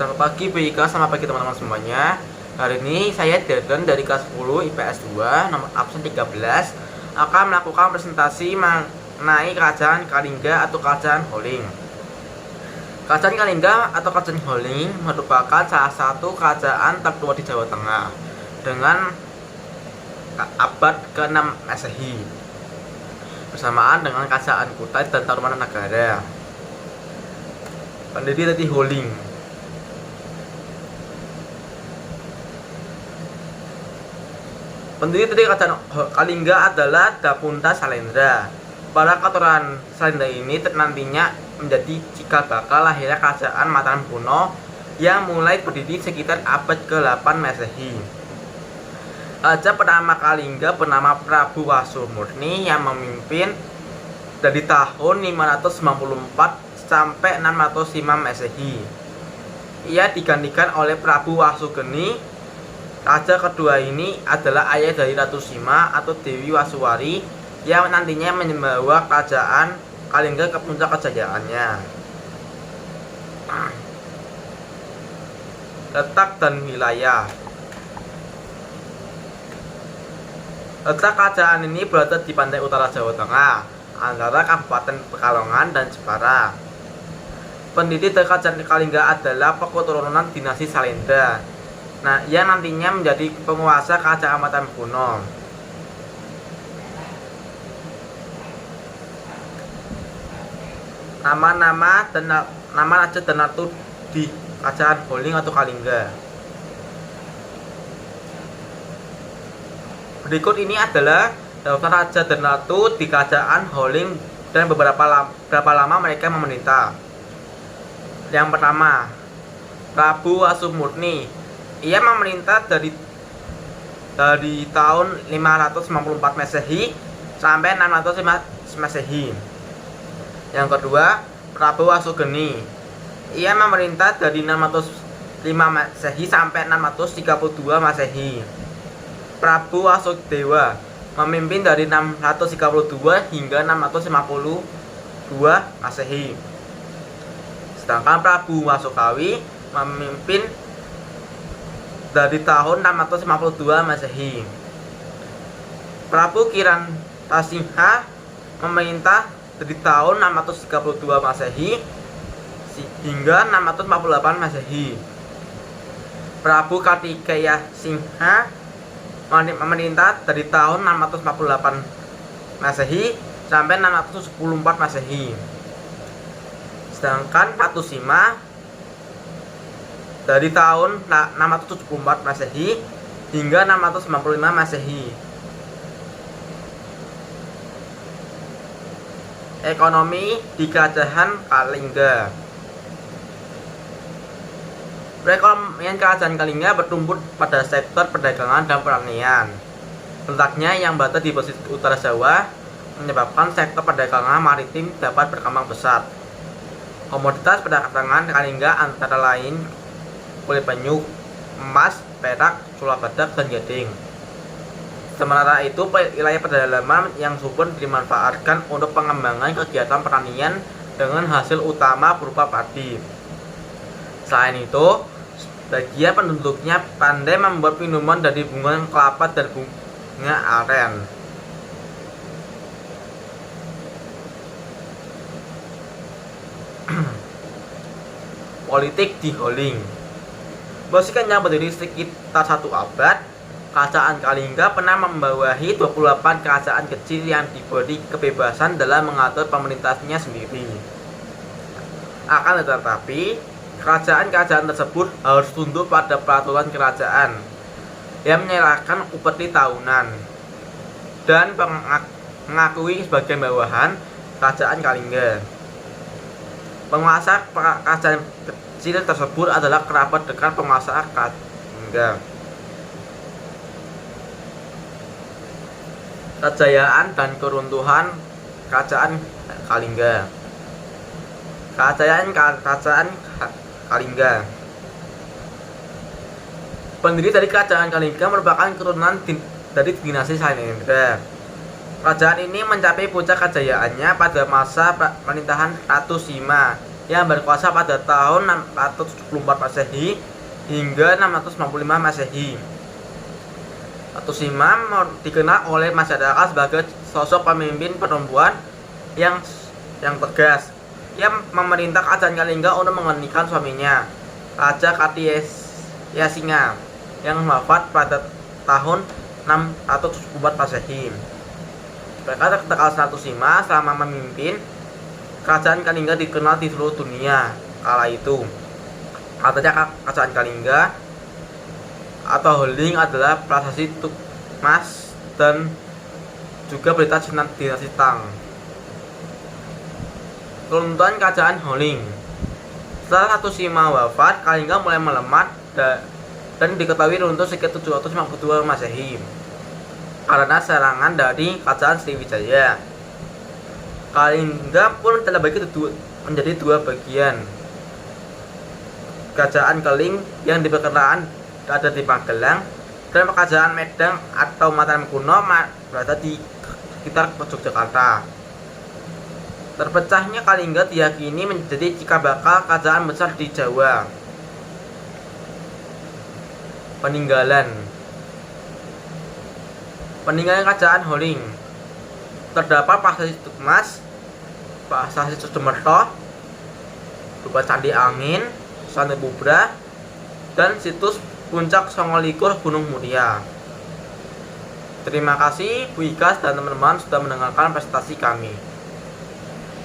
Selamat pagi BIK, selamat pagi teman-teman semuanya. Hari ini saya Deden dari kelas 10 IPS 2 nomor absen 13 akan melakukan presentasi mengenai Kerajaan Kalingga atau Kerajaan Holling. Kerajaan Kalingga atau Kerajaan Holling merupakan salah satu kerajaan tertua di Jawa Tengah dengan abad ke-6 Masehi bersamaan dengan Kerajaan Kutai dan Tarumanagara. Pendiri dari Holling. Pendiri dari Kerajaan Kalingga adalah Dapunta Salendra. Para keturunan Salendra ini nantinya menjadi cikal bakal lahirnya Kerajaan Mataram kuno yang mulai berdiri sekitar abad ke-8 Masehi. Raja pertama Kalingga bernama Prabu Wasumurni yang memimpin dari tahun 594 sampai 605 Masehi. Ia digantikan oleh Prabu Wasugeni. Raja kedua ini adalah ayah dari Ratu Sima atau Dewi Wasuwari yang nantinya membawa kerajaan Kalingga ke puncak kejayaannya. Letak dan wilayah. Letak kerajaan ini berada di pantai utara Jawa Tengah antara Kabupaten Pekalongan dan Jepara. Pendiri dari Kerajaan Kalingga adalah keturunan dinasti Salendra. Nah, ia nantinya menjadi penguasa Kerajaan Mataram kuno. Nama-nama dan nama raja dan ratu di Kerajaan Holling atau Kalingga. Berikut ini adalah daftar raja dan ratu di Kerajaan Holling dan berapa lama mereka memerintah. Yang pertama, Prabu Wasumurni. Ia memerintah dari tahun 594 Masehi sampai 605 Masehi. Yang kedua, Prabu Wasugeni. Ia memerintah dari 605 Masehi sampai 632 Masehi. Prabu Wasudewa memimpin dari 632 hingga 652 Masehi. Sedangkan Prabu Wasukawi memimpin dari tahun 652 Masehi. Prabu Kirantasingha memerintah dari tahun 632 Masehi hingga 648 Masehi. Prabu Kartikeya Singha memerintah dari tahun 648 Masehi sampai 614 Masehi. Sedangkan Ratu Sima dari tahun 674 Masehi hingga 695 Masehi. Ekonomi di Kerajaan Kalingga. Perekonomian Kerajaan Kalingga bertumbuh pada sektor perdagangan dan pertanian. Letaknya yang berada di pesisir utara Jawa menyebabkan sektor perdagangan maritim dapat berkembang pesat. Komoditas perdagangan Kalingga antara lain kulit penyu, emas, perak, sulap badak, dan gading. Sementara itu, wilayah pedalaman yang subur dimanfaatkan untuk pengembangan kegiatan pertanian dengan hasil utama berupa padi. Selain itu, sebagian penduduknya pandai membuat minuman dari bunga kelapa dan bunga aren. Politik di Holling. Meski yang berdiri sekitar 1 abad, Kerajaan Kalingga pernah membawahi 28 kerajaan kecil yang diberi kebebasan dalam mengatur pemerintahnya sendiri. Akan tetapi, kerajaan-kerajaan tersebut harus tunduk pada peraturan kerajaan yang menyerahkan upeti tahunan dan mengakui sebagai bawahan Kerajaan Kalingga. Penguasa kerajaan kecil tersebut adalah kerabat dekat penguasa Kalingga. Kejayaan dan keruntuhan Kerajaan Kalingga. Kerajaan Kalingga. Pendiri dari Kerajaan Kalingga merupakan keturunan dari dinasti Salendra. Kerajaan ini mencapai puncak kejayaannya pada masa pemerintahan Ratu Sima yang berkuasa pada tahun 674 Masehi hingga 695 Masehi. Ratu Sima dikenal oleh masyarakat sebagai sosok pemimpin perempuan yang tegas. Ia memerintah Kerajaan Kalingga untuk menghentikan suaminya, Raja Kartiyasinga, yang wafat pada tahun 674 Masehi. Berkat ketegasan Ratu Sima selama memimpin, Kerajaan Kalingga dikenal di seluruh dunia kala itu. Katanya Kerajaan Kalingga atau Holing adalah prasasti Tukmas dan juga berita dinasti Tang. Runtuhan Kerajaan Holing. Setelah Ratu Sima wafat, Kalingga mulai melemah dan diketahui runtuh sekitar 752 Masehi karena serangan dari Kerajaan Sriwijaya. Kalingga pun terbagi menjadi dua bagian. Kerajaan Keling yang diperkirakan ada di Magelang dan Kerajaan Medang atau Mataram kuno berada di sekitar Yogyakarta. Terpecahnya Kalingga diyakini menjadi cikal bakal kerajaan besar di Jawa. Peninggalan Kerajaan Holing. Terdapat prasasti Tukmas, prasasti Sudemerto, berupa Candi Angin, Sandi Bubra, dan situs Puncak Songolikur Gunung Muria. Terima kasih Bu Ikas dan teman-teman sudah mendengarkan presentasi kami.